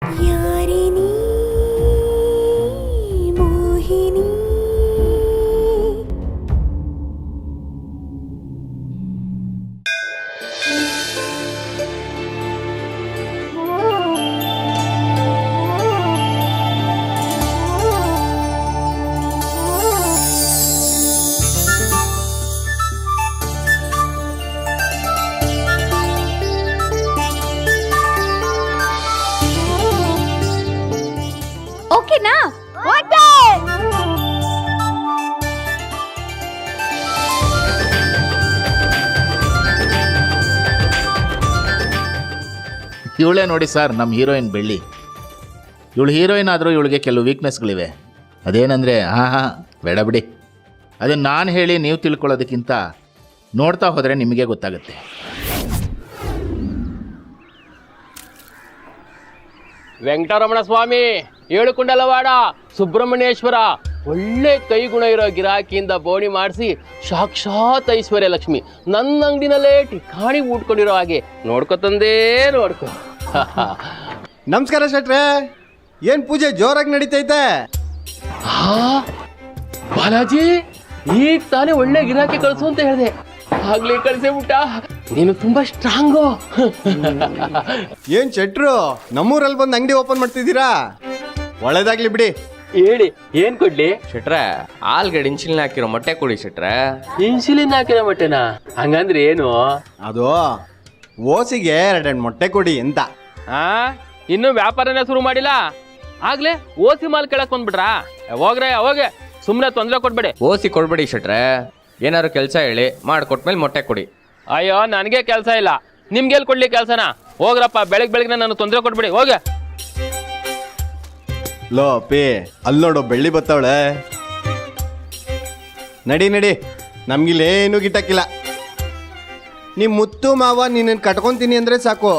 ಯಾರಿನಿ ಮೋಹಿನಿ ಓಕೆನಾ? ಓಕೆ. ಇವಳೇ ನೋಡಿ ಸರ್ ನಮ್ಮ ಹೀರೋಯಿನ್ ಬೆಳ್ಳಿ. ಇವಳು ಹೀರೋಯಿನ್ ಆದರೂ ಇವಳಿಗೆ ಕೆಲವು ವೀಕ್ನೆಸ್ಗಳಿವೆ. ಅದೇನೆಂದರೆ ಹಾಂ ಬೇಡ ಬಿಡಿ, ಅದನ್ನು ನಾನು ಹೇಳಿ ನೀವು ತಿಳ್ಕೊಳ್ಳೋದಕ್ಕಿಂತ ನೋಡ್ತಾ ಹೋದರೆ ನಿಮಗೆ ಗೊತ್ತಾಗುತ್ತೆ. ವೆಂಕಟರಮಣ ಸ್ವಾಮಿ, ಏಳುಕೊಂಡಲವಾಡ, ಸುಬ್ರಹ್ಮಣ್ಯೇಶ್ವರ, ಒಳ್ಳೆ ಕೈಗುಣ ಇರೋ ಗಿರಾಕಿಯಿಂದ ಬೋಣಿ ಮಾಡಿಸಿ ಸಾಕ್ಷಾತ್ ಐಶ್ವರ್ಯ ಲಕ್ಷ್ಮಿ ನನ್ನ ಅಂಗಡಿನಲ್ಲೇ ಠಿಕಾಣಿ ಊಟ್ಕೊಂಡಿರೋ ಹಾಗೆ ನೋಡ್ಕೊತಂದೇ ನೋಡ್ಕೊ. ನಮಸ್ಕಾರ ಶೆಟ್ರೆ, ಏನ್ ಪೂಜೆ ಜೋರಾಗಿ ನಡೀತೈತೆ? ಬಾಲಾಜಿ, ಈಗ ತಾನೇ ಒಳ್ಳೆ ಗಿರಾಕಿ ಕಳಿಸು ಅಂತ ಹೇಳಿದೆ, ಆಗ್ಲೇ ಕಳಿಸೇ ಬಿಟ್ಟ. ನೀನು ತುಂಬಾ ಸ್ಟ್ರಾಂಗು. ಏನ್ ಶೆಟ್ರು, ನಮ್ಮೂರಲ್ಲಿ ಬಂದು ಅಂಗಡಿ ಓಪನ್ ಮಾಡ್ತಿದ್ದೀರಾ? ಒಳ್ಳೇದಾಗ್ಲಿ ಬಿಡಿ. ಹೇಳಿ, ಏನ್ ಕೊಡ್ಲಿ? ಶೆಟ್ರೆ, ಆಲ್ಗಡೆ ಇನ್ಸುಲಿನ್ ಹಾಕಿರೋ ಮೊಟ್ಟೆ ಕೊಡಿ ಶೆಟ್ರೆ. ಇನ್ಸುಲಿನ್ ಹಾಕಿರೋ ಮೊಟ್ಟೆನಾ? ಹಂಗಂದ್ರೆ ಏನು? ಅದು ಓಸಿಗೆ 2 ಮೊಟ್ಟೆ ಕೊಡಿ ಅಂತ. ಇನ್ನು ವ್ಯಾಪಾರನೇ ಶುರು ಮಾಡಿಲ್ಲ, ಆಗ್ಲೇ ಓಸಿ ಮಾಲ್ ಕೆಳಕ್ ಬಂದ್ಬಿಟ್ರಾ? ಹೋಗ್ರೆ ಹೋಗೆ, ಸುಮ್ಮನೆ ತೊಂದರೆ ಕೊಡ್ಬೇಡಿ. ಓಸಿ ಕೊಡ್ಬೇಡಿ ಶೆಟ್ರೆ, ಏನಾದ್ರು ಕೆಲಸ ಹೇಳಿ ಮಾಡ್ಕೊಟ್ಮೇಲೆ ಮೊಟ್ಟೆ ಕೊಡಿ. ಅಯ್ಯೋ, ನನಗೆ ಕೆಲಸ ಇಲ್ಲ, ನಿಮ್ಗೆಲ್ಲಿ ಕೊಡ್ಲಿ ಕೆಲಸನ? ಹೋಗ್ರಪ್ಪ, ಬೆಳಗ್ಗೆ ನಾನು ತೊಂದರೆ ಕೊಡ್ಬೇಡಿ, ಹೋಗೆ. ಲೋ ಅಪ್ಪಿ, ಅಲ್ಲಿ ನೋಡು ಬೆಳ್ಳಿ ಬತ್ತವಳೆ. ನಡಿ ನಡಿ, ನಮ್ಗಿಲ್ಲೇನು ಗಿಟ್ಟಕ್ಕಿಲ್ಲ. ನಿಮ್ ಮುತ್ತು ಮಾವ ನಿನ್ನ ಕಟ್ಕೊಂತೀನಿ ಅಂದ್ರೆ ಸಾಕು,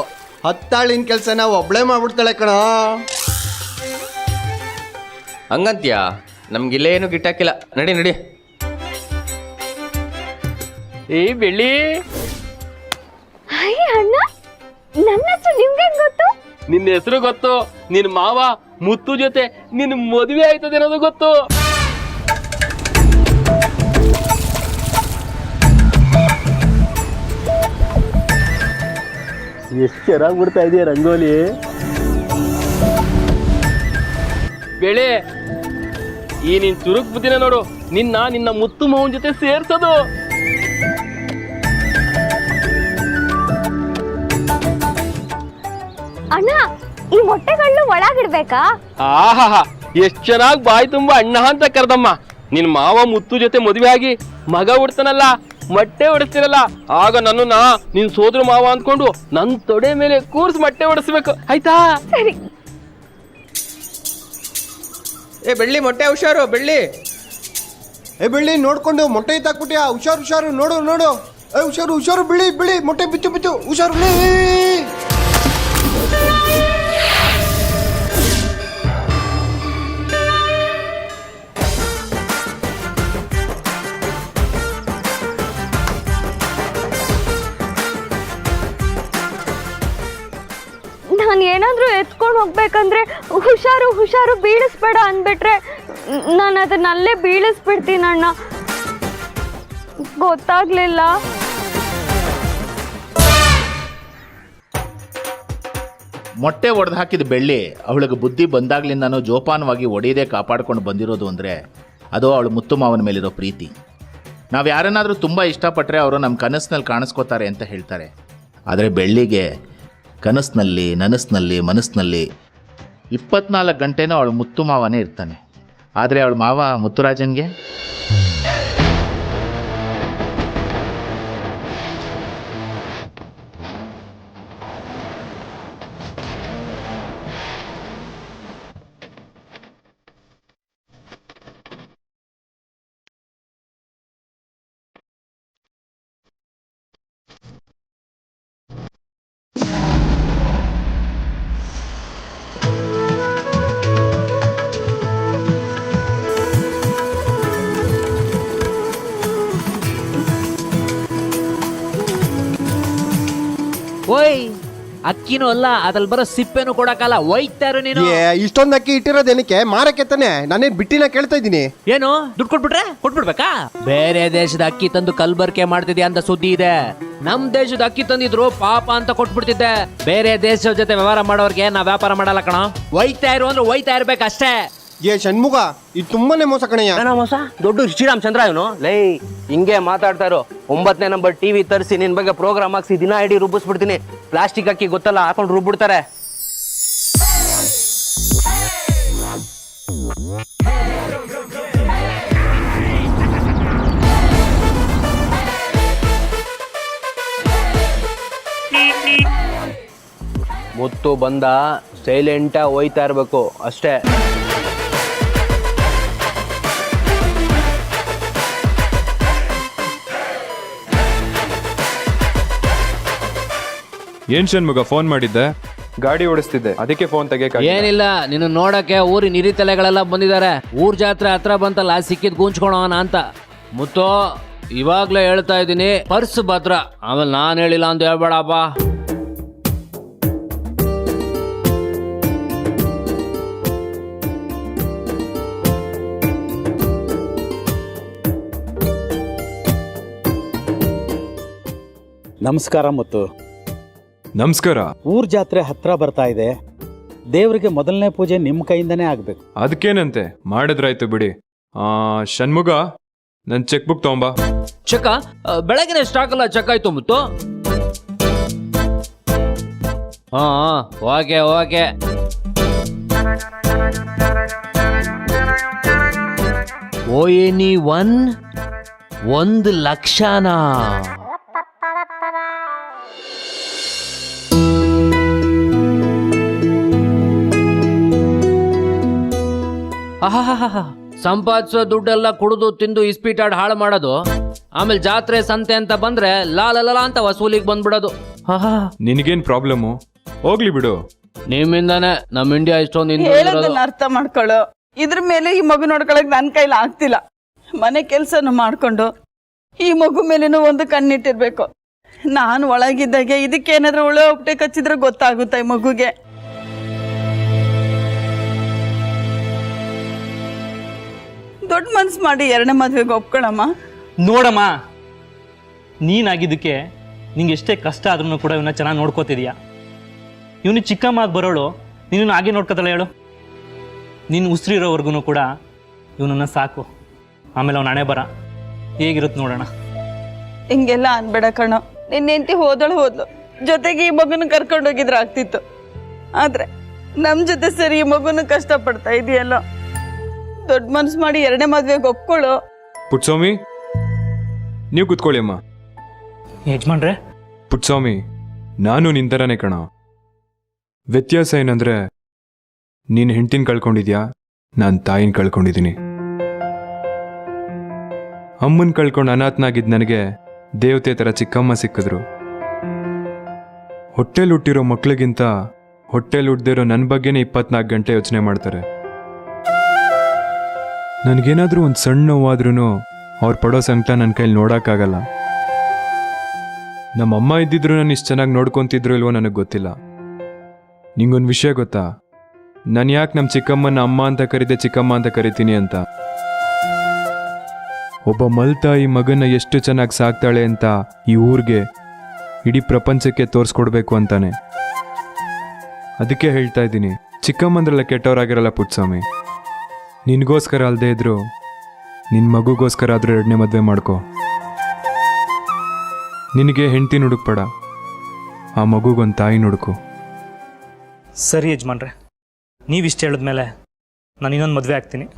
10 ಆಳಿನ ಕೆಲಸನ ಒಬ್ಳೆ ಮಾಡ್ಬಿಡ್ತಾಳೆ ಕಣ. ಹಂಗಂತೀಯ? ನಮ್ಗಿಲ್ಲೇನು ಗಿಟ್ಟಾಕಿಲ್ಲ, ನಡಿ ನಡಿ. ಏ ಬೆಳ್ಳಿ, ಅಣ್ಣ, ನನ್ನ ಹೆಸರು ನಿಮ್ಗೆ ಗೊತ್ತು? ನಿನ್ನ ಹೆಸರು ಗೊತ್ತು, ನಿನ್ ಮಾವ ಮುತ್ತು ಜೊತೆ ನಿನ್ ಮದುವೆ ಆಯ್ತದೆ ಅನ್ನೋದು ಗೊತ್ತು. ಎಷ್ಟು ಚೆನ್ನಾಗಿ ಬಿಡ್ತಾ ಇದೆಯಾ ರಂಗೋಲಿ. ಬೆಳೆ, ಈ ನಿನ್ ಚುರುಕ್ ಬುದ್ಧಿನ ನೋಡು, ನಿನ್ನ ಮುತ್ತು ಮಾವನ್ ಜೊತೆ ಸೇರ್ಸೋದು. ಅಣ್ಣ, ಈ ಮೊಟ್ಟೆಗಳನ್ನ ಒಳಗಿಡ್ಬೇಕಾ? ಆಹಾ, ಎಷ್ಟ್ ಚೆನ್ನಾಗಿ ಬಾಯಿ ತುಂಬಾ ಅಣ್ಣ ಅಂತ ಕರ್ದಮ್ಮ. ನಿನ್ ಮಾವ ಮುತ್ತು ಜೊತೆ ಮದುವೆ ಆಗಿ ಮಗ ಉಡ್ತಾನಲ್ಲ, ಮೊಟ್ಟೆ ಹೊಡಿಸ್ತೀರಲ್ಲ, ಆಗ ನನ್ನನ್ನ ನಿನ್ ಸೋದರ ಮಾವ ಅಂದ್ಕೊಂಡು ನನ್ ತೊಡೆ ಮೇಲೆ ಕೂರ್ಸ್ ಮೊಟ್ಟೆ ಹೊಡಿಸ್ಬೇಕು, ಆಯ್ತಾ? ಸರಿ. ಏ ಬೆಳ್ಳಿ, ಮೊಟ್ಟೆ ಹುಷಾರು ಬೆಳ್ಳಿ. ಏ ಬೆಳ್ಳಿ, ನೋಡ್ಕೊಂಡು ಮೊಟ್ಟೆ ಇತ್ತಾಕ್ಬಿಟ್ಯಾ? ಹುಷಾರು ಹುಷಾರು, ನೋಡು ನೋಡು. ಏ ಹುಷಾರು ಹುಷಾರು, ಬಿಳಿ ಬಿಳಿ ಮೊಟ್ಟೆ ಬಿತ್ತು ಬಿತ್ತು, ಹುಷಾರು. ನಾನು ಏನಾದರೂ ಎತ್ಕೊಂಡು ಹೋಗ್ಬೇಕಂದ್ರೆ ಹುಷಾರು ಹುಷಾರು ಬೀಳಿಸ್ಬೇಡ ಅಂದ್ಬಿಟ್ರೆ ನಾನು ಅದನ್ನಲ್ಲೇ ಬೀಳಿಸ್ಬಿಡ್ತೀನಿ ಅಣ್ಣ. ಗೊತ್ತಾಗ್ಲಿಲ್ಲ. ಮೊಟ್ಟೆ ಒಡೆದು ಹಾಕಿದ ಬೆಳ್ಳಿ ಅವಳಿಗೆ ಬುದ್ಧಿ ಬಂದಾಗ್ಲಿಂದನೂ ಜೋಪಾನವಾಗಿ ಒಡೆಯದೇ ಕಾಪಾಡ್ಕೊಂಡು ಬಂದಿರೋದು ಅಂದರೆ ಅದು ಅವಳು ಮುತ್ತು ಮಾವನ ಮೇಲಿರೋ ಪ್ರೀತಿ. ನಾವು ಯಾರನ್ನಾದರೂ ತುಂಬ ಇಷ್ಟಪಟ್ಟರೆ ಅವರು ನಮ್ಮ ಕನಸಿನಲ್ಲಿ ಕಾಣಿಸ್ಕೋತಾರೆ ಅಂತ ಹೇಳ್ತಾರೆ. ಆದರೆ ಬೆಳ್ಳಿಗೆ ಕನಸಿನಲ್ಲಿ, ನನಸಿನಲ್ಲಿ, ಮನಸ್ಸಿನಲ್ಲಿ 24 ಗಂಟೆನೂ ಅವಳು ಮುತ್ತು ಮಾವನೇ ಇರ್ತಾನೆ. ಆದರೆ ಅವಳ ಮಾವ ಮುತ್ತುರಾಜನ್ಗೆ ಅಕ್ಕಿನೂ ಅಲ್ಲ ಅದ್ರಲ್ಲಿ ಬರೋ ಸಿಪ್ಪೆನೂ ಕೊಡಕ್ಕಲ್ಲ ಒಯ್ತಾರು ನೀನು. ಇಷ್ಟೊಂದು ಅಕ್ಕಿ ಇಟ್ಟಿರೋದೇನಕ್ಕೆ ಮಾರಕ್ಕೆ ತಾನೆ, ನಾನೇನ್ ಬಿಟ್ಟಿನ ಕೇಳ್ತಾ ಇದ್ದೀನಿ. ಏನು ದುಡ್ಡು ಕೊಟ್ಬಿಡ್ಬೇಕಾ? ಬೇರೆ ದೇಶದ ಅಕ್ಕಿ ತಂದು ಕಲ್ಬರ್ಕೆ ಮಾಡ್ತಿದ್ಯಾ ಅಂತ ಸುದ್ದಿ ಇದೆ. ನಮ್ ದೇಶದ ಅಕ್ಕಿ ತಂದಿದ್ರು ಪಾಪ ಅಂತ ಕೊಟ್ಬಿಡ್ತಿದ್ದೆ. ಬೇರೆ ದೇಶದ ಜೊತೆ ವ್ಯವಹಾರ ಮಾಡೋರ್ಗೆ ನಾ ವ್ಯಾಪಾರ ಮಾಡಲ್ಲ ಕಣ. ಒಯ್ತಾ ಇರು ಅಂದ್ರೆ ಒಯ್ತಾ ಇರ್ಬೇಕಷ್ಟೇ. ಷಣ್ಮುಗ, ಇದು ತುಂಬಾನೇ ಮೋಸ ಕಣಯ್ಯ. ಮೋಸ ದೊಡ್ಡ ಶ್ರೀರಾಮಚಂದ್ರ ಇವನು. ಲೈ ಹಿಂಗೆ ಮಾತಾಡ್ತಾ ಇರೋ. 9ನೇ ನಂಬರ್ ಟಿವಿ ತರಿಸಿ ನಿನ್ ಬಗ್ಗೆ ಪ್ರೋಗ್ರಾಮ್ ಹಾಕ್ಸಿ ದಿನ ಇಡೀ ರುಬ್ಬಿಸ್ಬಿಡ್ತೀನಿ. ಪ್ಲಾಸ್ಟಿಕ್ ಅಕ್ಕಿ ಗೊತ್ತಲ್ಲ, ಹಾಕೊಂಡು ರುಬ್ಬಿಡ್ತಾರೆ. ಮುತ್ತು ಬಂದ ಸೈಲೆಂಟಾ ಹೋಯ್ತಾ ಇರ್ಬೇಕು ಅಷ್ಟೇ. ಏನ್ ಷಣ್ಮುಗ ಫೋನ್ ಮಾಡಿದ್ದೆ? ಗಾಡಿ ಓಡಿಸ್ತಿದ್ದೆ, ಅದಕ್ಕೆ ಫೋನ್ ತೆಗಿಯಕ್ಕೆ. ಏನಿಲ್ಲ, ನಿನ್ನ ನೋಡಕ್ಕೆ ಊರಿನ ಹಿರಿತಲೆಗಳೆಲ್ಲ ಬಂದಿದ್ದಾರೆ. ಊರ್ ಜಾತ್ರೆ ಹತ್ರ ಬಂತಲ್ಲ, ಸಿಕ್ಕಿದ್ ಗೂಂಚ್ಕೊಳೋಣ ಅಂತ. ಮುತ್ತು ಇವಾಗ್ಲೇ ಹೇಳ್ತಾ ಇದ್ದೀನಿ, ಪರ್ಸ್ ಭದ್ರ. ಆಮೇಲೆ ನಾನ್ ಹೇಳಿಲ್ಲ ಅಂತ ಹೇಳ್ಬೇಡಪ್ಪ. ನಮಸ್ಕಾರ ಮುತ್ತು. ನಮಸ್ಕಾರ. ಊರ್ ಜಾತ್ರೆ ಹತ್ರ ಬರ್ತಾ ಇದೆ. ದೇವರಿಗೆ ಮೊದಲನೇ ಪೂಜೆ ನಿಮ್ಮ ಕೈಯಿಂದನೇ ಆಗ್ಬೇಕು. ಅದಕ್ಕೇನಂತೆ, ಮಾಡಿದ್ರಾಯ್ತು ಬಿಡಿ. ಷಣ್ಮುಗ, ನನ್ ಚೆಕ್ ಬುಕ್ ತಗೊಂಬಾ. ಚೆಕ್ಕ ಬೆಳಗಿನ ಸ್ಟಾಕ್ ಎಲ್ಲ ಚೆಕ್ ಆಯ್ತು ಮುತ್ತು. ಹಾ ಓಕೆ ಓಕೆ. ONE 1 ಲಕ್ಷನಾ? ಸಂಪಾದಿಸೋ ದುಡ್ಡೆಲ್ಲ ಕುಡಿದು ತಿಂದು ಇಸ್ಪೀಟಾಡ್ ಹಾಳು ಮಾಡೋದು, ಆಮೇಲೆ ಜಾತ್ರೆ ಸಂತೆ ಅಂತ ಬಂದ್ರೆ ಲಾಲಲ ಅಂತ ವಸೂಲಿಗೆ ಬಂದ್ಬಿಡೋದು. ನಿನಗೇನ್ ಪ್ರಾಬ್ಲಮ್ಮು? ಹೋಗ್ಲಿ ಬಿಡು. ನಿಮ್ಮಿಂದಾನೆ ನಮ್ ಇಂಡಿಯಾ ಇಷ್ಟೊಂದು ಹೇಳೋದನ್ನ ಅರ್ಥ ಮಾಡ್ಕೊಳ್ಳೋ. ಇದ್ರ ಮೇಲೆ ಈ ಮಗು ನೋಡ್ಕೊಳಕ್ ನನ್ ಕೈಲಿ ಆಗ್ತಿಲ್ಲ. ಮನೆ ಕೆಲ್ಸನು ಮಾಡ್ಕೊಂಡು ಈ ಮಗು ಮೇಲೇನು ಒಂದು ಕಣ್ಣಿಟ್ಟಿರ್ಬೇಕು. ನಾನು ಒಳಗಿದ್ದಾಗೆ ಇದಕ್ಕೇನಾದ್ರೂ ಉಳ ಉಪ್ಟೆ ಕಚ್ಚಿದ್ರೆ ಗೊತ್ತಾಗುತ್ತೆ ಈ ಮಗುಗೆ. ದೊಡ್ಡ ಮನ್ಸು ಮಾಡಿ 2ನೇ ಮದ್ವೆಗೆ ಒಪ್ಕೊಳಮ್ಮ. ನೋಡಮ್ಮ, ನೀನಾಗಿದ್ದಕ್ಕೆ ನಿಂಗೆ ಎಷ್ಟೇ ಕಷ್ಟ ಆದ್ರೂ ಕೂಡ ಇವನ್ನ ಚೆನ್ನಾಗಿ ನೋಡ್ಕೋತಿದ್ಯಾ. ಇವನು ಚಿಕ್ಕಮ್ಮ ಆಗಿ ಬರೋಳು, ನೀನು ಹಾಗೆ ನೋಡ್ಕೋತಲ್ಲ ಹೇಳು. ನೀನು ಉಸಿರಿರೋವರೆಗೂ ಕೂಡ ಇವನನ್ನ ಸಾಕು. ಆಮೇಲೆ ಅವ್ನ ಹಣೆ ಬರ ಹೇಗಿರುತ್ತೆ ನೋಡೋಣ. ಹಿಂಗೆಲ್ಲ ಅನ್ಬೇಡ ಕಣೋ. ನಿನ್ನ ಹೆಂಡತಿ ಹೋದ್ಲು, ಜೊತೆಗೆ ಈ ಮಗುನ ಕರ್ಕೊಂಡು ಹೋಗಿದ್ರೆ ಆಗ್ತಿತ್ತು. ಆದ್ರೆ ನಮ್ ಜೊತೆ ಸರಿ ಈ ಮಗುನ ಕಷ್ಟ ಪಡ್ತಾ ಇದೆಯಲ್ಲ. ದೊಡ್ಡ ಮನ್ಸು ಮಾಡಿ 2ನೇ ಮದ್ವೆಗೆ ಒಪ್ಕೊಳ್ಳು. ಪುಟ್ಸ್ವಾಮಿ, ನೀವು ಕೂತ್ಕೊಳ್ಳಿ ಅಮ್ಮ. ಯಜಮಾನ್ರೆ, ಪುಟ್ಸ್ವಾಮಿ, ನಾನು ನಿಂತರನೇ ಕಣ. ವ್ಯತ್ಯಾಸ ಏನಂದ್ರೆ, ನೀನು ಹೆಂಡತಿನ ಕಳ್ಕೊಂಡಿದ್ಯಾ, ನಾನು ತಾಯಿನ ಕಳ್ಕೊಂಡಿದ್ದೀನಿ. ಅಮ್ಮನ್ ಕಳ್ಕೊಂಡು ಅನಾಥನಾಗಿದ್ದ ನನಗೆ ದೇವತೆ ಥರ ಚಿಕ್ಕಮ್ಮ ಸಿಕ್ಕಿದ್ರು. ಹೊಟ್ಟೆಲ್ ಹುಟ್ಟಿರೋ ಮಕ್ಳಿಗಿಂತ ಹೊಟ್ಟೆಲ್ ಹುಟ್ಟಿದಿರೋ ನನ್ನ ಬಗ್ಗೆನೇ 24 ಗಂಟೆ ಯೋಚನೆ ಮಾಡ್ತಾರೆ. ನನಗೇನಾದ್ರೂ ಒಂದು ಸಣ್ಣ ನೋವಾದ್ರೂ ಅವ್ರು ಪಡೋ ಸಂಕಟ ನನ್ನ ಕೈಲಿ ನೋಡೋಕ್ಕಾಗಲ್ಲ. ನಮ್ಮಮ್ಮ ಇದ್ದಿದ್ರು ನಾನು ಇಷ್ಟು ಚೆನ್ನಾಗಿ ನೋಡ್ಕೊತಿದ್ರು ಇಲ್ವೋ ನನಗೆ ಗೊತ್ತಿಲ್ಲ. ನಿಂಗೊಂದು ವಿಷಯ ಗೊತ್ತಾ? ನಾನು ಯಾಕೆ ನಮ್ಮ ಚಿಕ್ಕಮ್ಮನ ಅಮ್ಮ ಅಂತ ಕರೀದೆ ಚಿಕ್ಕಮ್ಮ ಅಂತ ಕರಿತೀನಿ ಅಂತ? ಒಬ್ಬ ಮಲ್ತಾಯಿ ಮಗನ ಎಷ್ಟು ಚೆನ್ನಾಗಿ ಸಾಕ್ತಾಳೆ ಅಂತ ಈ ಊರಿಗೆ, ಇಡೀ ಪ್ರಪಂಚಕ್ಕೆ ತೋರಿಸ್ಕೊಡ್ಬೇಕು ಅಂತಾನೆ. ಅದಕ್ಕೆ ಹೇಳ್ತಾ ಇದ್ದೀನಿ, ಚಿಕ್ಕಮ್ಮಂದ್ರೆಲ್ಲ ಕೆಟ್ಟವರಾಗಿರಲ್ಲ ಪುಟ್ಸ್ವಾಮಿ. ನಿನಗೋಸ್ಕರ ಅಲ್ಲದೆ ಇದ್ರು ನಿನ್ನ ಮಗುಗೋಸ್ಕರ ಆದರೂ 2ನೇ ಮದುವೆ ಮಾಡ್ಕೋ. ನಿನಗೆ ಹೆಂಡತಿ ಹುಡುಕ್ಬೇಡ, ಆ ಮಗುಗೊಂದು ತಾಯಿ ಹುಡುಕು. ಸರಿ ಯಜಮಾನ್ರೆ, ನೀವಿಷ್ಟು ಹೇಳಿದ್ಮೇಲೆ ನಾನು ಇನ್ನೊಂದು ಮದುವೆ ಆಗ್ತೀನಿ.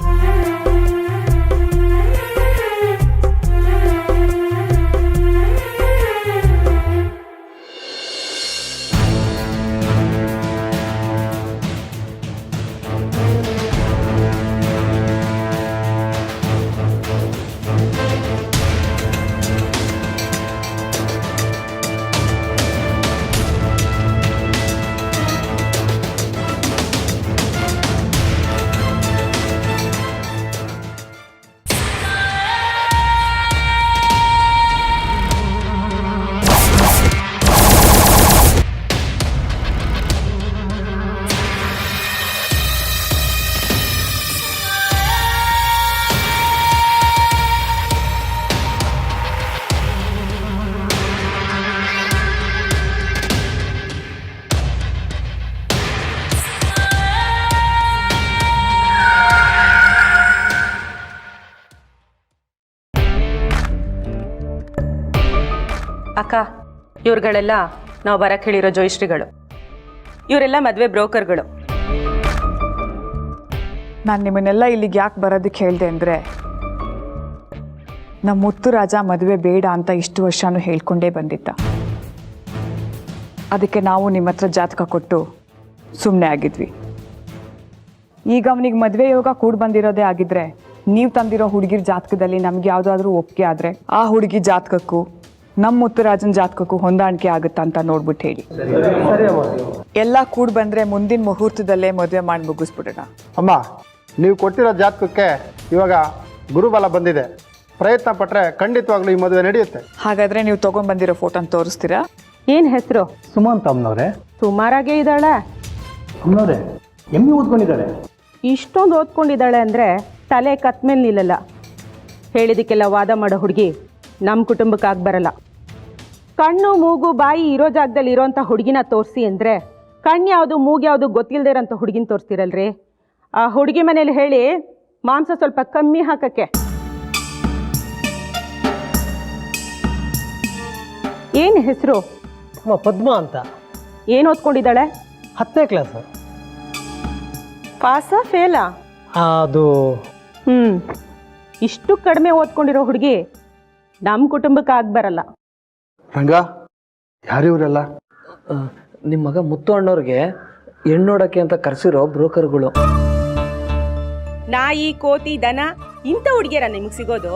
ಅಕ್ಕ, ಇವ್ರುಗಳೆಲ್ಲ ನಾವು ಬರಕ್ಕೆ ಹೇಳಿರೋ ಜೋಯಿಶ್ರೀಗಳು. ಇವರೆಲ್ಲ ಮದುವೆ ಬ್ರೋಕರ್ಗಳು. ನಾನು ನಿಮ್ಮನ್ನೆಲ್ಲ ಇಲ್ಲಿಗೆ ಯಾಕೆ ಬರೋದಕ್ಕೆ ಹೇಳಿದೆ ಅಂದರೆ, ನಮ್ಮ ಮುತ್ತು ರಾಜ ಮದುವೆ ಬೇಡ ಅಂತ ಇಷ್ಟು ವರ್ಷನೂ ಹೇಳ್ಕೊಂಡೇ ಬಂದಿದ್ದ. ಅದಕ್ಕೆ ನಾವು ನಿಮ್ಮ ಹತ್ರ ಜಾತಕ ಕೊಟ್ಟು ಸುಮ್ಮನೆ ಆಗಿದ್ವಿ. ಈಗ ಅವನಿಗೆ ಮದುವೆ ಯೋಗ ಕೂಡ ಬಂದಿರೋದೇ ಆಗಿದ್ರೆ, ನೀವು ತಂದಿರೋ ಹುಡುಗಿರ ಜಾತಕದಲ್ಲಿ ನಮ್ಗೆ ಯಾವುದಾದ್ರೂ ಒಪ್ಪಿಗೆ ಆದರೆ ಆ ಹುಡುಗಿ ಜಾತಕಕ್ಕೂ ನಮ್ಮ ಮುತ್ತುರಾಜನ ಜಾತಕಕ್ಕೂ ಹೊಂದಾಣಿಕೆ ಆಗುತ್ತಾ ಅಂತ ನೋಡ್ಬಿಟ್ಟು ಹೇಳಿ. ಎಲ್ಲ ಕೂಡ ಬಂದರೆ ಮುಂದಿನ ಮುಹೂರ್ತದಲ್ಲೇ ಮದುವೆ ಮಾಡಿ ಮುಗಿಸ್ಬಿಡೋಣ. ಅಮ್ಮ, ನೀವು ಕೊಟ್ಟಿರೋ ಜಾತಕಕ್ಕೆ ಇವಾಗ ಗುರುಬಲ ಬಂದಿದೆ. ಪ್ರಯತ್ನ ಪಟ್ಟರೆ ಖಂಡಿತವಾಗ್ಲೂ ಈ ಮದುವೆ ನಡೆಯುತ್ತೆ. ಹಾಗಾದರೆ ನೀವು ತೊಗೊಂಡ್ಬಂದಿರೋ ಫೋಟೋನ ತೋರಿಸ್ತೀರಾ? ಏನು ಹೆಸರು? ಸುಮಂತ್ ಅಮ್ಮನವ್ರೆ. ಸುಮಾರಾಗೇ ಇದ್ದಾಳೆ. ಅಮ್ಮನವ್ರೆ, ಎಮ್ಮಿ ಓದ್ಕೊಂಡಿದ್ದಾಳೆ. ಇಷ್ಟೊಂದು ಓದ್ಕೊಂಡಿದ್ದಾಳೆ ಅಂದರೆ ತಲೆ ಕತ್ ಮೇಲೆ ನಿಲ್ಲಲ್ಲ. ಹೇಳಿದಕ್ಕೆಲ್ಲ ವಾದ ಮಾಡೋ ಹುಡುಗಿ ನಮ್ಮ ಕುಟುಂಬಕ್ಕೆ ಆಗಿ ಬರಲ್ಲ. ಕಣ್ಣು ಮೂಗು ಬಾಯಿ ಇರೋ ಜಾಗದಲ್ಲಿ ಇರೋಂಥ ಹುಡುಗಿನ ತೋರಿಸಿ ಅಂದರೆ ಕಣ್ಣು ಯಾವುದು ಮೂಗು ಯಾವುದು ಗೊತ್ತಿಲ್ಲದೆ ಇರೋಂಥ ಹುಡುಗಿನ ತೋರಿಸ್ತಿರಲ್ರಿ. ಆ ಹುಡುಗಿ ಮನೇಲಿ ಹೇಳಿ ಮಾಂಸ ಸ್ವಲ್ಪ ಕಮ್ಮಿ ಹಾಕಕ್ಕೆ. ಏನು ಹೆಸರು? ಪದ್ಮ ಅಂತ. ಏನು ಓದ್ಕೊಂಡಿದ್ದಾಳೆ? 10ನೇ ಕ್ಲಾಸ್. ಪಾಸಾ ಫೇಲಾ? ಅದು ಇಷ್ಟು ಕಡಿಮೆ ಓದ್ಕೊಂಡಿರೋ ಹುಡುಗಿ ನಮ್ಮ ಕುಟುಂಬಕ್ಕೆ ಆಗಿ ಬರಲ್ಲ. ರಂಗ, ಯಾರಿವರೆಲ್ಲ? ನಿಮ್ಮ ಮಗ ಮುತ್ತು ಅಣ್ಣವ್ರಿಗೆ ಹೆಣ್ಣೋಡಕ್ಕೆ ಅಂತ ಕರೆಸಿರೋ ಬ್ರೋಕರ್ಗಳು. ನಾಯಿ ಕೋತಿ ದನ ಇಂಥ ಹುಡುಗಿಯರ ನಿಮಗೆ ಸಿಗೋದು?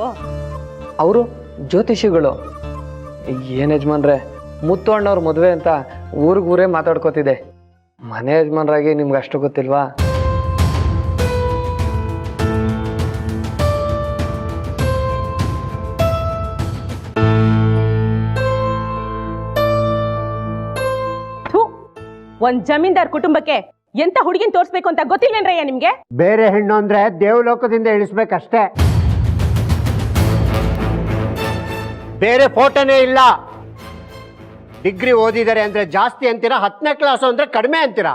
ಅವರು ಜ್ಯೋತಿಷಿಗಳು. ಏನು ಯಜಮಾನ್ರೆ, ಮುತ್ತು ಅಣ್ಣವ್ರ ಮದುವೆ ಅಂತ ಊರಿಗೂರೇ ಮಾತಾಡ್ಕೋತಿದೆ. ಮನೆ ಯಜಮಾನ್ರಾಗಿ ನಿಮ್ಗೆ ಅಷ್ಟು ಗೊತ್ತಿಲ್ವಾ? ಒಂದ್ ಜಮೀನ್ದಾರ್ ಕುಟುಂಬಕ್ಕೆ ಎಂತ ಹುಡುಗಿನ ತೋರಿಸ್ಬೇಕು ಅಂತ ಗೊತ್ತಿಲ್ವೇನ್ರಯ್ಯ ನಿಮ್ಗೆ? ಬೇರೆ ಹೆಣ್ಣು ಅಂದ್ರೆ ದೇವಲೋಕದಿಂದ ಇಳಿಸ್ಬೇಕಷ್ಟೇ. ಬೇರೆ ಫೋಟೋನೇ ಇಲ್ಲ. ಡಿಗ್ರಿ ಓದಿದ್ದಾರೆ ಅಂದ್ರೆ ಜಾಸ್ತಿ ಅಂತೀರಾ, 10ನೇ ಕ್ಲಾಸು ಅಂದ್ರೆ ಕಡಿಮೆ ಅಂತೀರಾ?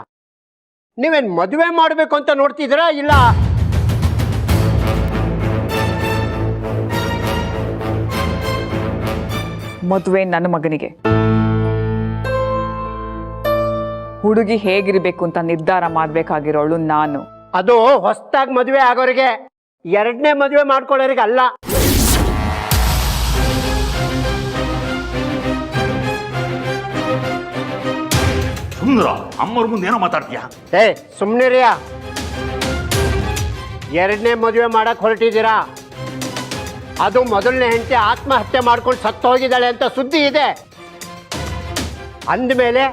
ನೀವೇನ್ ಮದುವೆ ಮಾಡಬೇಕು ಅಂತ ನೋಡ್ತಿದ್ದೀರಾ? ಇಲ್ಲ, ಮದುವೆ ನನ್ನ ಮಗನಿಗೆ. ಹುಡುಗಿ ಹೇಗಿರಬೇಕು ಅಂತ ನಿರ್ಧಾರ ಮಾಡಬೇಕಾಗಿರೋಳು ನಾನು. ಅದು ಹೊಸದಾಗಿ ಮದುವೆ ಆಗೋರಿಗೆ, 2ನೇ ಮದುವೆ ಮಾಡ್ಕೊಳ್ಳೋರಿಗೆ ಅಲ್ಲ. ಅಮ್ಮವ್ರ ಮುಂದೆ ಏನೋ ಮಾತಾಡ್ತೀಯಾ? ಸುಮ್ನಿರಿಯಾ. 2ನೇ ಮದುವೆ ಮಾಡಕ್ ಹೊರಟಿದ್ದೀರಾ. ಅದು ಮೊದಲನೇ ಹೆಂಡತಿ ಆತ್ಮಹತ್ಯೆ ಮಾಡ್ಕೊಂಡು ಸತ್ತು ಹೋಗಿದ್ದಾಳೆ ಅಂತ ಸುದ್ದಿ ಇದೆ. ಅಂದಮೇಲೆ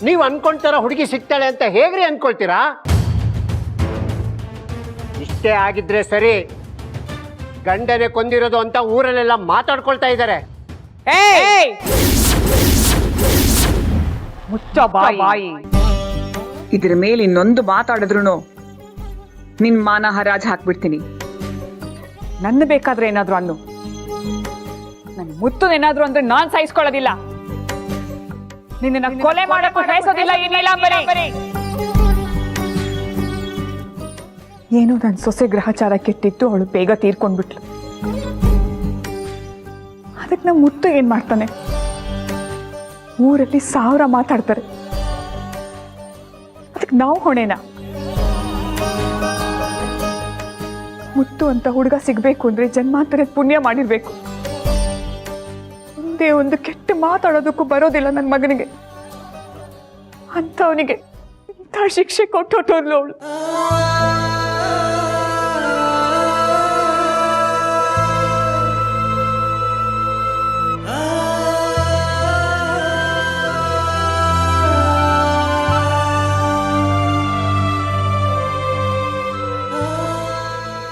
ನೀವು ಅನ್ಕೊಂತಾರ ಹುಡುಗಿ ಸಿಗ್ತಾಳೆ ಅಂತ ಹೇಗ್ರಿ ಅನ್ಕೊಳ್ತೀರಾ? ಇಷ್ಟೇ ಆಗಿದ್ರೆ ಸರಿ. ಗಂಡನೇ ಕೊಂದಿರೋದು ಅಂತ ಊರಲ್ಲೆಲ್ಲ ಮಾತಾಡ್ಕೊಳ್ತಾ ಇದ್ದಾರೆ. ಮುಚ್ಚ ಬಾಯಿ. ಇದ್ರ ಮೇಲೆ ಇನ್ನೊಂದು ಮಾತಾಡಿದ್ರು ನಿನ್ ಮಾನ ಹರಾಜ್ ಹಾಕ್ಬಿಡ್ತೀನಿ. ನನ್ನ ಬೇಕಾದ್ರೆ ಏನಾದ್ರು ಅನ್ನು, ನನ್ನ ಮುತ್ತು ಏನಾದ್ರು ಅಂದ್ರೆ ನಾನ್ ಸಹಿಸ್ಕೊಳ್ಳೋದಿಲ್ಲ. ನಿನ್ನ ಕೊಲೆ ಮಾಡಕ್ಕೂ ಬಯಸೋದಿಲ್ಲ. ಏನು ನನ್ನ ಸೊಸೆ ಗ್ರಹಚಾರ ಕೆಟ್ಟಿತ್ತು, ಅವಳು ಬೇಗ ತೀರ್ಕೊಂಡ್ಬಿಟ್ಲು. ಅದಕ್ಕೆ ನಮ್ಮ ಮುತ್ತು ಏನ್ ಮಾಡ್ತಾನೆ? ಊರಲ್ಲಿ 1000 ಮಾತಾಡ್ತಾರೆ. ಅದಕ್ಕೆ ನಾವು ಹೊಣೆನಾ? ಮುತ್ತು ಅಂತ ಹುಡುಗ ಸಿಗ್ಬೇಕು ಅಂದ್ರೆ ಜನ್ಮಾಂತರದ ಪುಣ್ಯ ಮಾಡಿರ್ಬೇಕು. ಒಂದೇ ಒಂದು ಕೆಟ್ಟ ಮಾತಾಡೋದಕ್ಕೂ ಬರೋದಿಲ್ಲ ನನ್ನ ಮಗನಿಗೆ. ಅಂಥವನಿಗೆ ಇಂಥ ಶಿಕ್ಷೆ ಕೊಟ್ಟೋದ್ಲು ಅವಳು.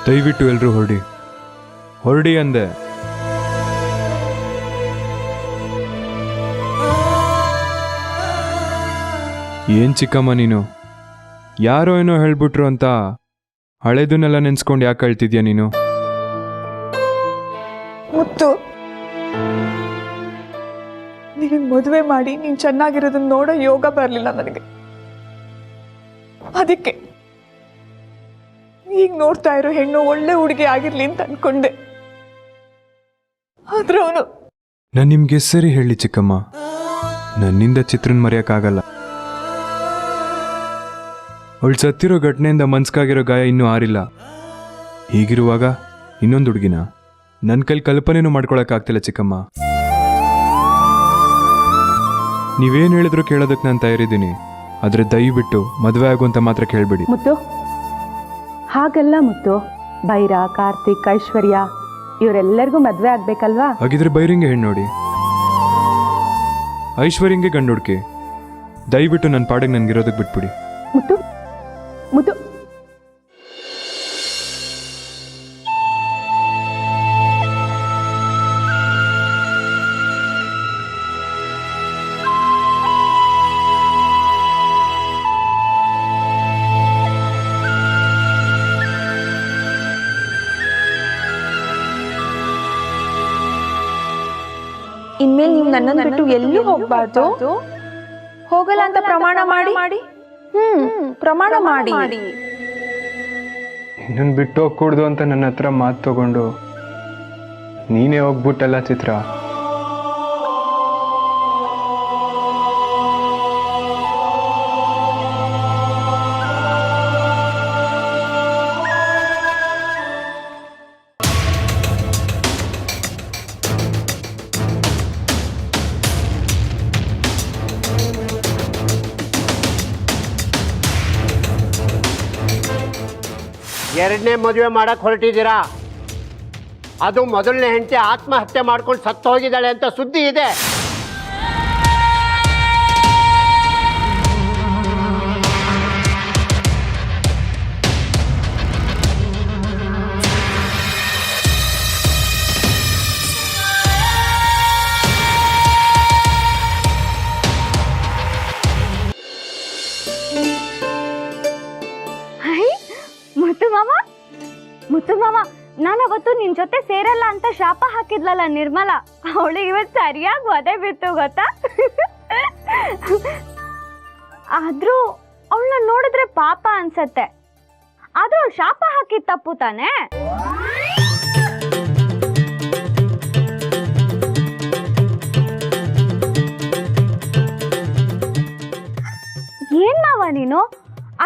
ದಯವಿಟ್ಟು ಎಲ್ಲರೂ ಹೊರಡಿ ಅಂದೆ. ಏನ್ ಚಿಕ್ಕಮ್ಮ ನೀನು, ಯಾರೋ ಏನೋ ಹೇಳ್ಬಿಟ್ರು ಅಂತ ಹಳೇದನ್ನೆಲ್ಲ ನೆನ್ಸ್ಕೊಂಡು ಯಾಕೆ ಹೇಳ್ತಿದ್ಯಾ ನೀನು? ಮುತ್ತು, ನಿನಗೆ ಮದುವೆ ಮಾಡಿ ನೀನು ಚೆನ್ನಾಗಿರೋದನ್ನ ನೋಡೋ ಯೋಗ ಬರಲಿಲ್ಲ ನನಗೆ. ಅದಕ್ಕೆ ಈಗ ನೋಡ್ತಾ ಇರೋ ಹೆಣ್ಣು ಒಳ್ಳೆ ಹುಡುಗಿ ಆಗಿರ್ಲಿ ಅಂತ ಅನ್ಕೊಂಡೆ. ಆದ್ರೆ ಅವನು ನಾನು ನಿಮ್ಗೆ ಸರಿ ಹೇಳಿ ಚಿಕ್ಕಮ್ಮ, ನನ್ನಿಂದ ಚಿತ್ರನ್ ಮರೆಯೋಕ್ಕಾಗಲ್ಲ. ಅವಳು ಸತ್ತಿರೋ ಘಟನೆಯಿಂದ ಮನ್ಸ್ಕಾಗಿರೋ ಗಾಯ ಇನ್ನೂ ಆರಿಲ್ಲ. ಹೀಗಿರುವಾಗ ಇನ್ನೊಂದು ಹುಡುಗಿನ ನನ್ನ ಕೈಲಿ ಕಲ್ಪನೆನೂ ಮಾಡ್ಕೊಳಕ್ಕಾಗ್ತಿಲ್ಲ ಚಿಕ್ಕಮ್ಮ. ನೀವೇನು ಹೇಳಿದ್ರು ಕೇಳೋದಕ್ಕೆ ನಾನು ತಯಾರಿದ್ದೀನಿ, ಆದರೆ ದಯವಿಟ್ಟು ಮದುವೆ ಆಗುವಂತ ಮಾತ್ರ ಕೇಳಬೇಡಿ. ಮುತ್ತು, ಹಾಗಲ್ಲ ಮುತ್ತು. ಬೈರ, ಕಾರ್ತಿಕ್, ಐಶ್ವರ್ಯ ಇವರೆಲ್ಲರಿಗೂ ಮದುವೆ ಆಗ್ಬೇಕಲ್ವಾ? ಹಾಗಿದ್ರೆ ಬೈರಿಂಗೆ ಹೆಣ್ಣು ನೋಡಿ, ಐಶ್ವರ್ಯಂಗೆ ಗಂಡು ಹುಡುಕಿ. ದಯವಿಟ್ಟು ನನ್ನ ಪಾಡಿಗೆ ನನ್ಗಿರೋದಕ್ಕೆ ಬಿಟ್ಬಿಡಿ. ಮುತ್ತು ಮುತ್ತು ಇನ್ಮೇಲೆ ನೀವು ನನ್ನನ್ನು ಬಿಟ್ಟು ಎಲ್ಲೂ ಹೋಗ್ಬಾರ್ದು. ಹೋಗಲ್ಲ ಅಂತ ಪ್ರಮಾಣ ಮಾಡಿ. ಪ್ರಮಾಣ ಮಾಡಿ. ಇನ್ನೊಂದು ಬಿಟ್ಟು ಹೋಗ್ಕೂಡ್ದು ಅಂತ ನನ್ನ ಹತ್ರ ಮಾತು ತಗೊಂಡು ನೀನೇ ಹೋಗ್ಬಿಟ್ಟಲ್ಲ ಚಿತ್ರ. ಎರಡನೇ ಮದುವೆ ಮಾಡಕ್ಕೆ ಹೊರಟಿದ್ದೀರಾ. ಅದು ಮೊದಲನೇ ಹೆಂಡತಿ ಆತ್ಮಹತ್ಯೆ ಮಾಡ್ಕೊಂಡು ಸತ್ತು ಹೋಗಿದ್ದಾಳೆ ಅಂತ ಸುದ್ದಿ ಇದೆ. ಮುತ್ತು ಮಾಮ, ನಾನು ಅವತ್ತು ನಿನ್ ಜೊತೆ ಸೇರಲ್ಲ ಅಂತ ಶಾಪ ಹಾಕಿದ್ಲಲ್ಲ ನಿರ್ಮಲಾ, ಅವಳಿಗೆ ಇವತ್ತು ಸರಿಯಾಗಿ ಒದೆ ಬಿತ್ತು ಗೊತ್ತಾ? ಆದ್ರೂ ಅವಳನ್ನ ನೋಡಿದ್ರೆ ಪಾಪ ಅನ್ಸತ್ತೆ. ಆದ್ರೂ ಅವಳು ಶಾಪ ಹಾಕಿದ್ ತಪ್ಪು ತಾನೆ? ಏನ್ ಮಾವ ನೀನು?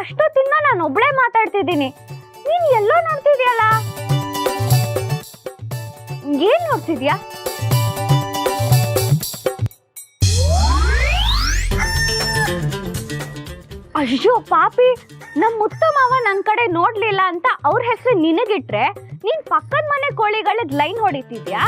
ಅಷ್ಟೊತ್ತಿಂದ ನಾನು ಒಬ್ಳೆ ಮಾತಾಡ್ತಿದ್ದೀನಿ, ನೀನ್ ಎಲ್ಲೋ ನೋಡ್ತಿದ್ಯಲ್ಲ. ಏನ್ ನೋಡ್ತಿದ್ಯಾ? ಅಯ್ಯೋ ಪಾಪಿ, ನಮ್ ಮುತ್ತು ಮಾವ ನನ್ ಕಡೆ ನೋಡ್ಲಿಲ್ಲ ಅಂತ ಅವ್ರ ಹೆಸರು ನಿನಗಿಟ್ರೆ ನೀನ್ ಪಕ್ಕದ ಮನೆ ಕೋಳಿಗಳದ್ ಲೈನ್ ಹೊಡಿತಿದ್ಯಾ?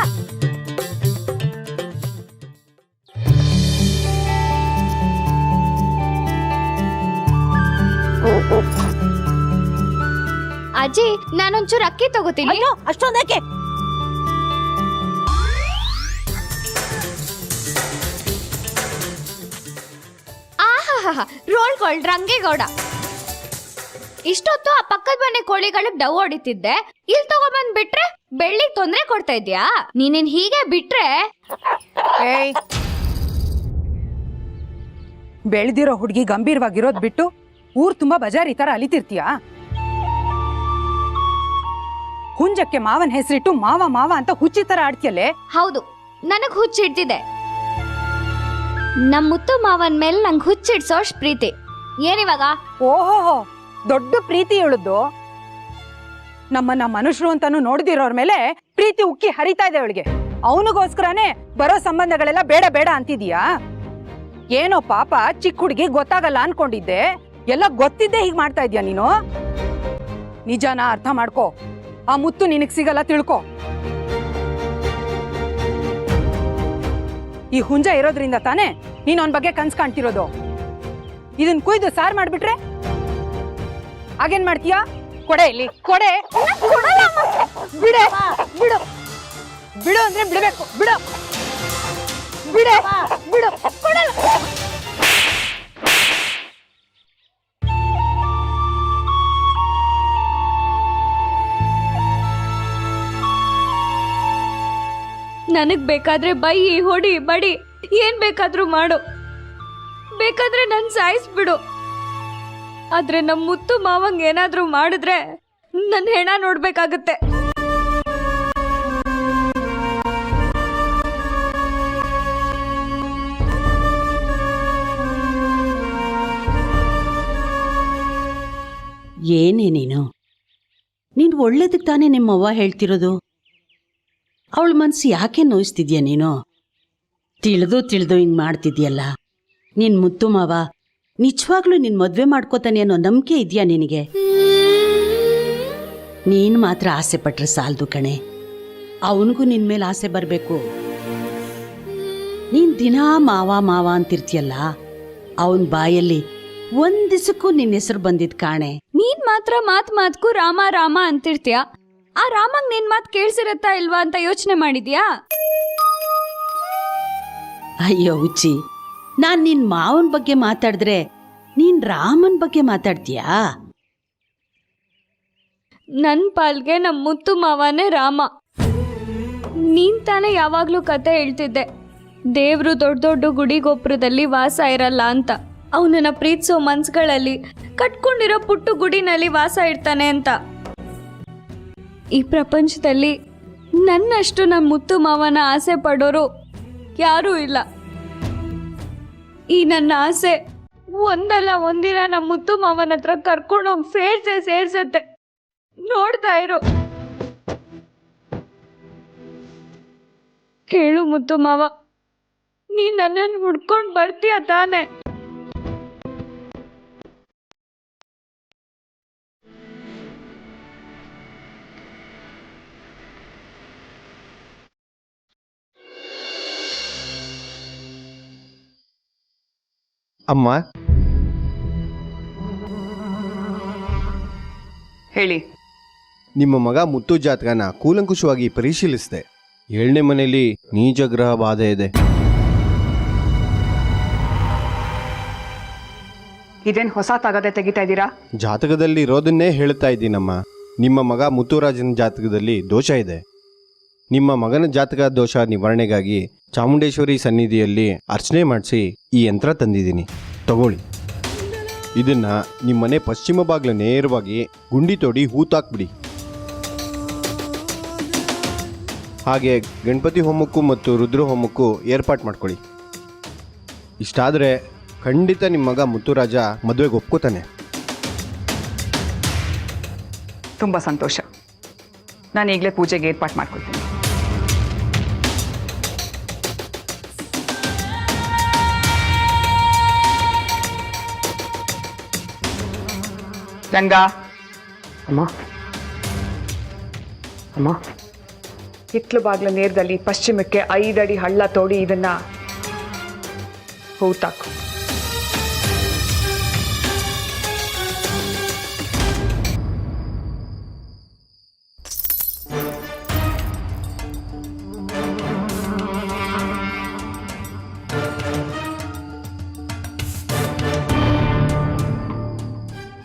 ಅಜ್ಜಿ, ನಾನೊಂಚೂರು ಅಕ್ಕಿ ತಗೋತೀನಿ. ಅಷ್ಟೊಂದಕ್ಕೆ ರೋಲ್ಗಳು ರಂಗೇಗೌಡ. ಇಷ್ಟೊತ್ತು ಆ ಪಕ್ಕದ ಮನೆ ಕೋಳಿಗಳಿಗೆ ಡವ್ ಹೊಡಿತಿದ್ದೆ, ಇಲ್ಲಿ ತಗೊಬಂದ್ ಬಿಟ್ರೆ ಬೆಳ್ಳಿಗೆ ತೊಂದ್ರೆ ಕೊಡ್ತಾ ಇದ್ಯಾ? ನೀನೇನ್ ಹೀಗೆ ಬಿಟ್ರೆ ಬೆಳೆದಿರೋ ಹುಡುಗಿ ಗಂಭೀರವಾಗಿರೋದ್ ಬಿಟ್ಟು ಊರ್ ತುಂಬಾ ಬಜಾರ್ ಈ ತರ ಅಲಿತಿರ್ತೀಯ? ಹುಂಜಕ್ಕೆ ಮಾವನ್ ಹೆಸರಿಟ್ಟು ಮಾವ ಮಾವ ಅಂತ ಹುಚ್ಚಿ ತರ ಆಡ್ತಿಯಲ್ಲೇ? ಹೌದು, ನನಗ್ ಹುಚ್ಚಿಡ್ತಿದೆ. ನಮ್ ಮುತ್ತು ಮಾವನ್ ಮೇಲೆ ನಂಗ್ ಹುಚ್ಚಿಡ್ಸೋಶ್ ಪ್ರೀತಿ. ಏನಿವಾಗ? ಓಹೋ, ದೊಡ್ಡ ಪ್ರೀತಿ ಹೇಳುದು. ನಮ್ಮನ್ನ ಮನುಷ್ಯರು ಅಂತಾನು ನೋಡ್ದಿರೋರ್ ಮೇಲೆ ಪ್ರೀತಿ ಉಕ್ಕಿ ಹರಿತಾ ಇದೆ ಅವಳಿಗೆ. ಅವನಿಗೋಸ್ಕರನೇ ಬರೋ ಸಂಬಂಧಗಳೆಲ್ಲ ಬೇಡ ಬೇಡ ಅಂತಿದೀಯಾ? ಏನೋ ಪಾಪ ಚಿಕ್ಕ ಹುಡುಗಿ ಗೊತ್ತಾಗಲ್ಲ ಅನ್ಕೊಂಡಿದ್ದೆ, ಎಲ್ಲ ಗೊತ್ತಿದ್ದೆ ಹೀಗ್ ಮಾಡ್ತಾ ಇದ್ಯಾ ನೀನು? ನಿಜಾನ ಅರ್ಥ ಮಾಡ್ಕೋ. ಆ ಮುತ್ತು ನಿನಗ್ ಸಿಗಲ್ಲ, ತಿಳ್ಕೊ. ಈ ಹುಂಜ ಇರೋದ್ರಿಂದ ತಾನೇ ನೀನ್ ಅವನ್ ಬಗ್ಗೆ ಕನ್ಸ್ ಕಾಣ್ತಿರೋದು. ಇದನ್ ಕುಯ್ದು ಸಾರ್ ಮಾಡ್ಬಿಟ್ರೆ ಆಗೇನ್ ಮಾಡ್ತೀಯಾ? ಕೊಡೆ ಇಲ್ಲಿ, ಕೊಡೆ. ಬಿಡೆ, ಬಿಡು ಬಿಡು ಅಂದ್ರೆ ಬಿಡ್ಬೇಕು. ಬಿಡು, ಬಿಡೆ, ಬಿಡು, ಕೊಡಲ್ಲ. ನನಗ್ ಬೇಕಾದ್ರೆ ಬೈ, ಹೊಡಿ, ಬಡಿ, ಏನ್ ಬೇಕಾದ್ರೂ ಮಾಡು. ಬೇಕಾದ್ರೆ ನನ್ ಸಾಯಿಸ್ಬಿಡು. ಆದ್ರೆ ನಮ್ ಮುತ್ತು ಮಾವಂಗ್ ಏನಾದ್ರೂ ಮಾಡಿದ್ರೆ ನನ್ ಹೆಣ ನೋಡ್ಬೇಕಾಗತ್ತೆ. ಏನೇ ನೀನು ಒಳ್ಳೇದಕ್ಕೆ ತಾನೇ ನಿಮ್ಮವ್ವ ಹೇಳ್ತಿರೋದು. ಅವಳ ಮನಸ್ಸು ಯಾಕೆ ನೋಯಿಸ್ತಿದ್ಯಾ ನೀನು? ತಿಳಿದು ಹಿಂಗೆ ಮಾಡ್ತಿದ್ಯಲ್ಲ. ನಿನ್ನ ಮುತ್ತು ಮಾವ ನಿಜವಾಗ್ಲೂ ನಿನ್ನ ಮದುವೆ ಮಾಡ್ಕೋತಾನೆ ಅನ್ನೋ ನಂಬಿಕೆ ಇದೆಯಾ ನಿನಗೆ? ನೀನು ಮಾತ್ರ ಆಸೆ ಪಟ್ರೆ ಸಾಲದು ಕಣೆ, ಅವನಿಗೂ ನಿನ್ನ ಮೇಲೆ ಆಸೆ ಬರಬೇಕು. ನೀನು ದಿನಾ ಮಾವ ಅಂತಿರ್ತೀಯಲ್ಲ, ಅವನ ಬಾಯಲ್ಲಿ ಒಂದ್ ದಿವಸಕ್ಕೂ ನಿನ್ನ ಹೆಸರು ಬಂದಿದ್ ಕಾಣೆ. ನೀನ್ ಮಾತ್ರ ಮಾತ್ಗೂ ರಾಮ ಅಂತಿರ್ತೀಯ. ಆ ರಾಮಂಗ್ ನಿನ್ ಮಾತ್ ಕೇಳ್ಸಿರತ್ತಾ ಇಲ್ವಾ ಅಂತ ಯೋಚನೆ ಮಾಡಿದ್ಯಾ? ಅಯ್ಯೋ ಹುಚ್ಚಿ, ನಾನ್ ನಿನ್ ಮಾವನ್ ಬಗ್ಗೆ ಮಾತಾಡಿದ್ರೆ ನೀನ್ ರಾಮನ್ ಬಗ್ಗೆ ಮಾತಾಡ್ತೀಯಾ? ನನ್ ಪಾಲ್ಗೆ ನಮ್ ಮುತ್ತು ಮಾವನೇ ರಾಮ. ನೀನ್ ತಾನೇ ಯಾವಾಗ್ಲೂ ಕತೆ ಹೇಳ್ತಿದ್ದೆ, ದೇವ್ರು ದೊಡ್ಡ ದೊಡ್ಡ ಗುಡಿ ಗೋಪುರದಲ್ಲಿ ವಾಸ ಇರಲ್ಲ ಅಂತ. ಅವನನ್ನ ಪ್ರೀತಿಸೋ ಮನ್ಸುಗಳಲ್ಲಿ ಕಟ್ಕೊಂಡಿರೋ ಪುಟ್ಟು ಗುಡಿನಲ್ಲಿ ವಾಸ ಇರ್ತಾನೆ ಅಂತ. ಈ ಪ್ರಪಂಚದಲ್ಲಿ ನನ್ನಷ್ಟು ನಮ್ಮ ಮುತ್ತು ಮಾವನ ಆಸೆ ಪಡೋರು ಯಾರೂ ಇಲ್ಲ. ಈ ನನ್ನ ಆಸೆ ಒಂದಲ್ಲ ಒಂದಿನ ನಮ್ಮ ಮುತ್ತು ಮಾವನ ಹತ್ರ ಕರ್ಕೊಂಡೋಗಿ ಸೇರ್ಸತ್ತೆ. ನೋಡ್ತಾ ಇರು. ಕೇಳು ಮುತ್ತು ಮಾವ, ನೀ ನನ್ನನ್ನು ಹುಡ್ಕೊಂಡು ಬರ್ತೀಯ ತಾನೆ? ಅಮ್ಮ ಹೇಳಿ. ನಿಮ್ಮ ಮಗ ಮುತ್ತು ಜಾತಕನ ಕೂಲಂಕುಷವಾಗಿ ಪರಿಶೀಲಿಸಿದೆ. 7ನೇ ಮನೆಯಲ್ಲಿ ನೀಚ ಗ್ರಹ ಬಾಧೆ ಇದೆ. ಇದೇನು ಹೊಸ ತಗದೆ ತೆಗಿತಾ ಇದ್ದೀರಾ? ಜಾತಕದಲ್ಲಿ ಇರೋದನ್ನೇ ಹೇಳ್ತಾ ಇದ್ದೀನಮ್ಮ. ನಿಮ್ಮ ಮಗ ಮುತ್ತುರಾಜನ ಜಾತಕದಲ್ಲಿ ದೋಷ ಇದೆ. ನಿಮ್ಮ ಮಗನ ಜಾತಕ ದೋಷ ನಿವಾರಣೆಗಾಗಿ ಚಾಮುಂಡೇಶ್ವರಿ ಸನ್ನಿಧಿಯಲ್ಲಿ ಅರ್ಚನೆ ಮಾಡಿಸಿ ಈ ಯಂತ್ರ ತಂದಿದ್ದೀನಿ, ತಗೊಳ್ಳಿ. ಇದನ್ನ ನಿಮ್ಮನೆ ಪಶ್ಚಿಮ ಬಾಗಿಲ ನೇರವಾಗಿ ಗುಂಡಿ ತೋಡಿ ಹೂತಾಕ್ಬಿಡಿ. ಹಾಗೆ ಗಣಪತಿ ಹೋಮಕ್ಕೂ ಮತ್ತು ರುದ್ರ ಹೋಮಕ್ಕೂ ಏರ್ಪಾಟ್ ಮಾಡ್ಕೊಳ್ಳಿ. ಇಷ್ಟಾದರೆ ಖಂಡಿತ ನಿಮ್ಮ ಮಗ ಮುತ್ತುರಾಜ ಮದುವೆಗೆ ಒಪ್ಕೋತಾನೆ. ತುಂಬ ಸಂತೋಷ. ನಾನು ಈಗಲೇ ಪೂಜೆಗೆ ಏರ್ಪಾಟ್ ಮಾಡ್ಕೊಳ್ತೀನಿ. ರಂಗ, ಅಮ್ಮ ಅಮ್ಮ, ಹಿತ್ಲು ಬಾಗ್ಲ ನೇರದಲ್ಲಿ ಪಶ್ಚಿಮಕ್ಕೆ 5 ಅಡಿ ಹಳ್ಳ ತೋಡಿ ಇದನ್ನ ಹೂತಾಕು.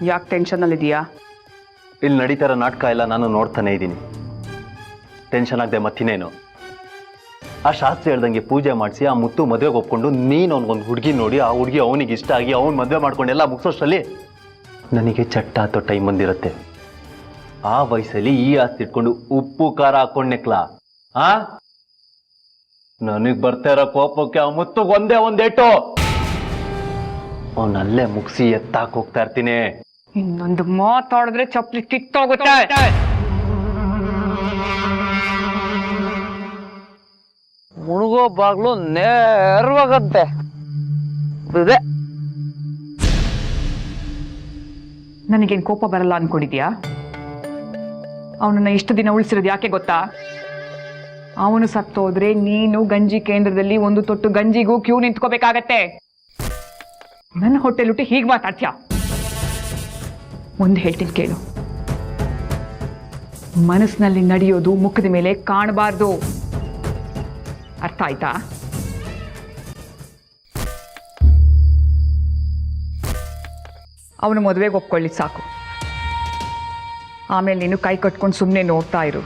ಯಾಕೆ ಟೆನ್ಷನಲ್ಲಿದೆಯಾ? ಇಲ್ಲಿ ನಡೀತಾರ ನಾಟಕ ಎಲ್ಲ ನಾನು ನೋಡ್ತಾನೆ ಇದ್ದೀನಿ. ಟೆನ್ಷನ್ ಆಗದೆ ಮತ್ತಿನೇನು? ಆ ಶಾಸ್ತ್ರಿ ಹೇಳ್ದಂಗೆ ಪೂಜೆ ಮಾಡಿಸಿ ಆ ಮುತ್ತು ಮದುವೆಗೆ ಒಪ್ಕೊಂಡು ನೀನು ಅವ್ನಿಗೊಂದು ಹುಡುಗಿ ನೋಡಿ ಆ ಹುಡುಗಿ ಅವನಿಗೆ ಇಷ್ಟ ಆಗಿ ಅವ್ನು ಮದುವೆ ಮಾಡ್ಕೊಂಡೆಲ್ಲ ಮುಗಿಸೋಷ್ಟರಲ್ಲಿ ನನಗೆ ಚಟ್ಟ ಅಥವಾ ಟೈಮ್ ಬಂದಿರುತ್ತೆ. ಆ ವಯಸ್ಸಲ್ಲಿ ಈ ಆಸ್ತಿ ಇಟ್ಕೊಂಡು ಉಪ್ಪು ಖಾರ ಹಾಕೊಂಡ್ನೆಕ್ಲಾ ನನಗೆ ಬರ್ತಾ ಇರೋ ಕೋಪಕ್ಕೆ ಆ ಮುತ್ತುಗೆ ಒಂದೇಟು ಅವನಲ್ಲೇ ಮುಗಿಸಿ ಎತ್ತಾಕ್ ಹೋಗ್ತಾ ಇರ್ತೀನಿ. ಇನ್ನೊಂದು ಮಾತಾಡಿದ್ರೆ ಚಪ್ಪಲಿ ಕಿತ್ತೋಗುತ್ತೆ. ಮುಳುಗೋ ಬಾಗ್ಲು ನೇರವಾಗತ್ತೆ. ನನಗೇನು ಕೋಪ ಬರಲ್ಲ ಅನ್ಕೊಂಡಿದ್ಯಾ? ಅವನನ್ನ ಇಷ್ಟು ದಿನ ಉಳಿಸಿರೋದು ಯಾಕೆ ಗೊತ್ತಾ? ಅವನು ಸತ್ತೋದ್ರೆ ನೀನು ಗಂಜಿ ಕೇಂದ್ರದಲ್ಲಿ 1 ತೊಟ್ಟು ಗಂಜಿಗೂ ಕ್ಯೂ ನಿಂತ್ಕೋಬೇಕಾಗತ್ತೆ. ನನ್ನ ಹೊಟ್ಟೆಲುಟ್ಟಿ ಹೀಗೆ ಮಾತಾಡ್ತೀಯ? ಒಂದು ಹೇಳ್ತೀನಿ ಕೇಳು, ಮನಸ್ಸಿನಲ್ಲಿ ನಡೆಯೋದು ಮುಖದ ಮೇಲೆ ಕಾಣಬಾರ್ದು. ಅರ್ಥ ಆಯ್ತಾ? ಅವನು ಮದುವೆಗೆ ಒಪ್ಕೊಳ್ಳಿ ಸಾಕು. ಆಮೇಲೆ ನೀನು ಕೈ ಕಟ್ಕೊಂಡು ಸುಮ್ಮನೆ ನೋಡ್ತಾ ಇರು.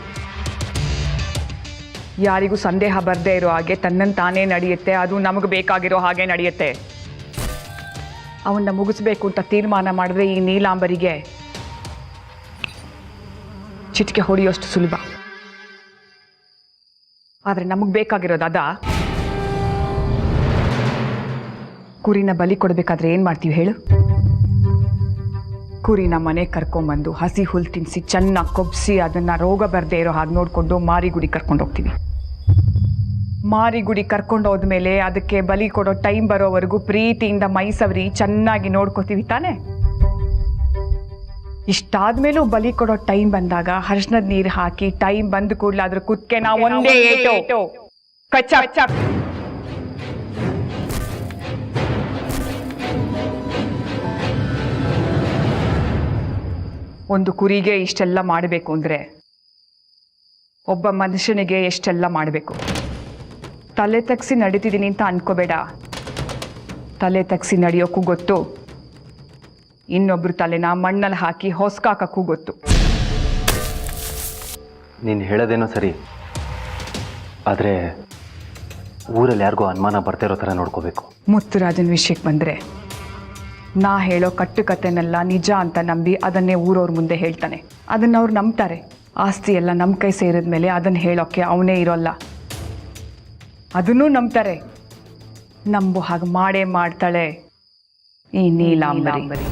ಯಾರಿಗೂ ಸಂದೇಹ ಬರದೇ ಇರೋ ಹಾಗೆ ತನ್ನನ್ನು ತಾನೇ ನಡೆಯುತ್ತೆ. ಅದು ನಮಗೆ ಬೇಕಾಗಿರೋ ಹಾಗೆ ನಡೆಯುತ್ತೆ. ಅವನ್ನ ಮುಗಿಸ್ಬೇಕು ಅಂತ ತೀರ್ಮಾನ ಮಾಡಿದ್ರೆ ಈ ನೀಲಾಂಬರಿಗೆ ಚಿಟಿಕೆ ಹೊಡೆಯೋಷ್ಟು ಸುಲಭ. ಆದರೆ ನಮಗೆ ಬೇಕಾಗಿರೋದು ಅದ? ಕುರಿನ ಬಲಿ ಕೊಡಬೇಕಾದ್ರೆ ಏನು ಮಾಡ್ತೀವಿ ಹೇಳು? ಕುರಿನ ಮನೆಗೆ ಕರ್ಕೊಂಬಂದು ಹಸಿ ಹುಲ್ ತಿನ್ನಿಸಿ ಚೆನ್ನಾಗಿ ಕೊಬ್ಬಿಸಿ ಅದನ್ನು ರೋಗ ಬರದೇ ಇರೋ ಹಾಗೆ ನೋಡಿಕೊಂಡು ಮಾರಿಗುಡಿ ಕರ್ಕೊಂಡು ಹೋಗ್ತೀವಿ. ಮಾರಿಗುಡಿ ಕರ್ಕೊಂಡು ಹೋದ್ಮೇಲೆ ಅದಕ್ಕೆ ಬಲಿ ಕೊಡೋ ಟೈಮ್ ಬರೋವರೆಗೂ ಪ್ರೀತಿಯಿಂದ ಮೈ ಸವರಿ ಚೆನ್ನಾಗಿ ನೋಡ್ಕೋತೀವಿ ತಾನೆ. ಇಷ್ಟಾದ್ಮೇಲೂ ಬಲಿ ಕೊಡೋ ಟೈಮ್ ಬಂದಾಗ ಅರಿಶಿನದ ನೀರು ಹಾಕಿ ಟೈಮ್ ಬಂದ ಕೂಡಲೇ ಅದ್ರ ಕುತ್ತಿಗೆ ನಾವು ಒಂದೇ ಏಟು ಕಚ್ಚ. ಒಂದು ಕುರಿಗೆ ಇಷ್ಟೆಲ್ಲ ಮಾಡಬೇಕು ಅಂದರೆ ಒಬ್ಬ ಮನುಷ್ಯನಿಗೆ ಎಷ್ಟೆಲ್ಲ ಮಾಡಬೇಕು. ತಲೆ ತಗ್ಸಿ ನಡೀತಿದ್ದೀನಿ ಅಂತ ಅನ್ಕೋಬೇಡ. ತಲೆ ತಗ್ಸಿ ನಡೆಯೋಕ್ಕೂ ಗೊತ್ತು, ಇನ್ನೊಬ್ರು ತಲೆನ ಮಣ್ಣಲ್ಲಿ ಹಾಕಿ ಹೊಸ್ಕಾಕಕ್ಕೂ ಗೊತ್ತು. ನೀನು ಹೇಳೋದೇನೋ ಸರಿ, ಆದರೆ ಊರಲ್ಲಿ ಯಾರಿಗೂ ಅನುಮಾನ ಬರ್ತಾ ಇರೋ ಥರ ನೋಡ್ಕೋಬೇಕು. ಮುತ್ತುರಾಜನ ವಿಷಯಕ್ಕೆ ಬಂದರೆ ನಾ ಹೇಳೋ ಕಟ್ಟುಕತೆನೆಲ್ಲ ನಿಜ ಅಂತ ನಂಬಿ ಅದನ್ನೇ ಊರವ್ರ ಮುಂದೆ ಹೇಳ್ತಾನೆ. ಅದನ್ನು ಅವ್ರು ನಂಬ್ತಾರೆ. ಆಸ್ತಿ ಎಲ್ಲ ನಮ್ಮ ಕೈ ಸೇರಿದ ಮೇಲೆ ಅದನ್ನು ಹೇಳೋಕ್ಕೆ ಅವನೇ ಇರೋಲ್ಲ. ಅದನ್ನೂ ನಂಬ್ತಾರೆ. ನಂಬೋ ಹಾಗೆ ಮಾಡೇ ಮಾಡ್ತಾಳೆ ಈ ನೀಲಾಂಬರಿ.